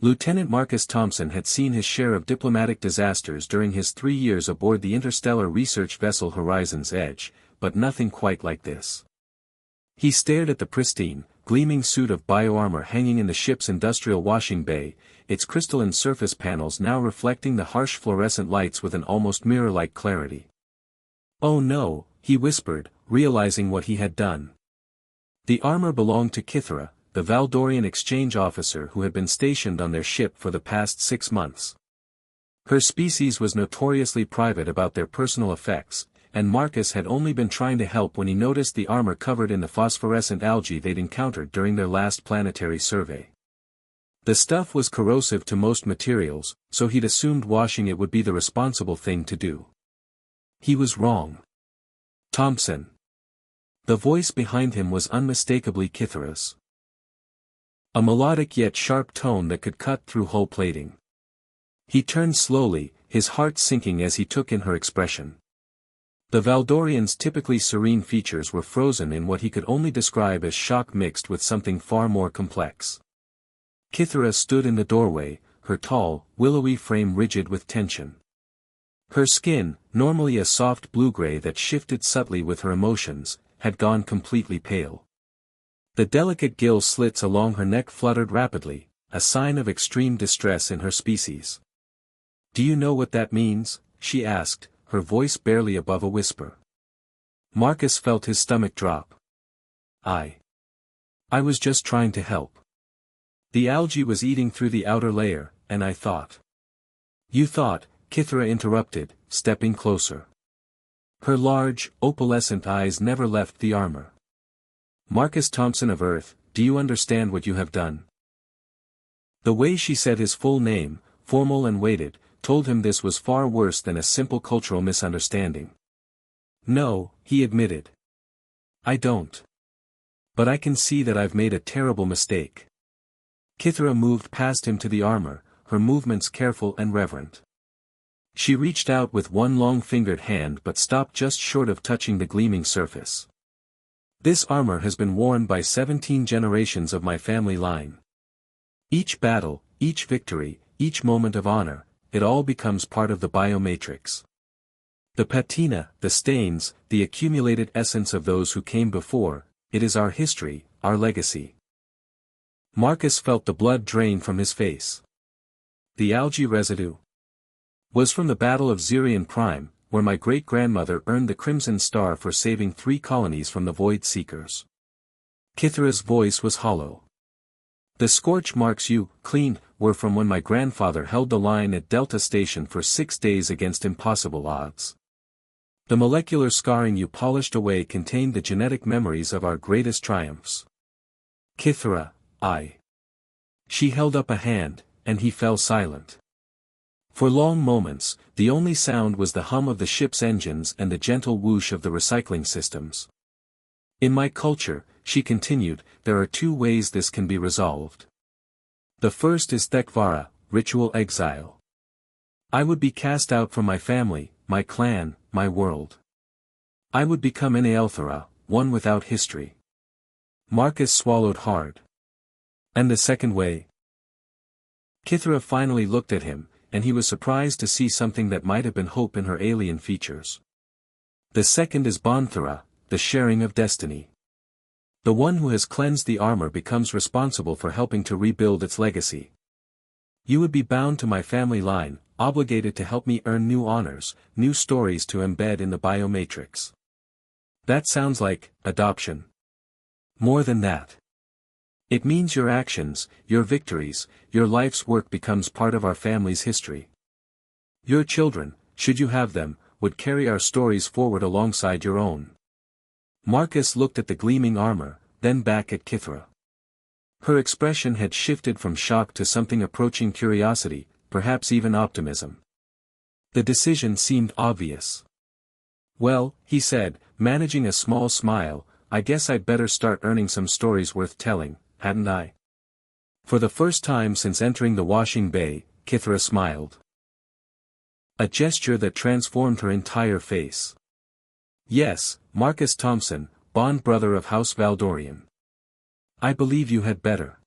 Lieutenant Marcus Thompson had seen his share of diplomatic disasters during his 3 years aboard the interstellar research vessel Horizon's Edge, but nothing quite like this. He stared at the pristine, gleaming suit of bioarmor hanging in the ship's industrial washing bay, its crystalline surface panels now reflecting the harsh fluorescent lights with an almost mirror-like clarity. "Oh no," he whispered, realizing what he had done. The armor belonged to Kythera, the Valdorian exchange officer who had been stationed on their ship for the past 6 months. Her species was notoriously private about their personal effects, and Marcus had only been trying to help when he noticed the armor covered in the phosphorescent algae they'd encountered during their last planetary survey. The stuff was corrosive to most materials, so he'd assumed washing it would be the responsible thing to do. He was wrong. "Thompson." The voice behind him was unmistakably Kythera's. A melodic yet sharp tone that could cut through hull plating. He turned slowly, his heart sinking as he took in her expression. The Valdorian's typically serene features were frozen in what he could only describe as shock mixed with something far more complex. Kythera stood in the doorway, her tall, willowy frame rigid with tension. Her skin, normally a soft blue-gray that shifted subtly with her emotions, had gone completely pale. The delicate gill slits along her neck fluttered rapidly, a sign of extreme distress in her species. "Do you know what that means?" she asked, her voice barely above a whisper. Marcus felt his stomach drop. I was just trying to help. The algae was eating through the outer layer, and I thought. "You thought," Kythera interrupted, stepping closer. Her large, opalescent eyes never left the armor. "Marcus Thompson of Earth, do you understand what you have done?" The way she said his full name, formal and weighted, told him this was far worse than a simple cultural misunderstanding. "No," he admitted. "I don't. But I can see that I've made a terrible mistake." Kythera moved past him to the armor, her movements careful and reverent. She reached out with one long-fingered hand but stopped just short of touching the gleaming surface. "This armor has been worn by 17 generations of my family line. Each battle, each victory, each moment of honor, it all becomes part of the biomatrix. The patina, the stains, the accumulated essence of those who came before, it is our history, our legacy." Marcus felt the blood drain from his face. "The algae residue was from the Battle of Xerion Prime, where my great-grandmother earned the Crimson Star for saving 3 colonies from the Void Seekers." Kythera's voice was hollow. "The scorch marks you cleaned were from when my grandfather held the line at Delta Station for 6 days against impossible odds. The molecular scarring you polished away contained the genetic memories of our greatest triumphs." "Kythera, I." She held up a hand, and he fell silent. For long moments, the only sound was the hum of the ship's engines and the gentle whoosh of the recycling systems. "In my culture," she continued, "there are 2 ways this can be resolved. The first is Thekvara, ritual exile. I would be cast out from my family, my clan, my world. I would become an Aelthera, one without history." Marcus swallowed hard. "And the second way?" Kythera finally looked at him, and he was surprised to see something that might have been hope in her alien features. "The second is Bonthera, the sharing of destiny. The one who has cleansed the armor becomes responsible for helping to rebuild its legacy. You would be bound to my family line, obligated to help me earn new honors, new stories to embed in the biomatrix." "That sounds like adoption." "More than that. It means your actions, your victories, your life's work becomes part of our family's history. Your children, should you have them, would carry our stories forward alongside your own." Marcus looked at the gleaming armor, then back at Kythera. Her expression had shifted from shock to something approaching curiosity, perhaps even optimism. The decision seemed obvious. "Well," he said, managing a small smile, "I guess I'd better start earning some stories worth telling, hadn't I?" For the first time since entering the washing bay, Kythera smiled. A gesture that transformed her entire face. "Yes, Marcus Thompson, bond brother of House Valdorian. I believe you had better."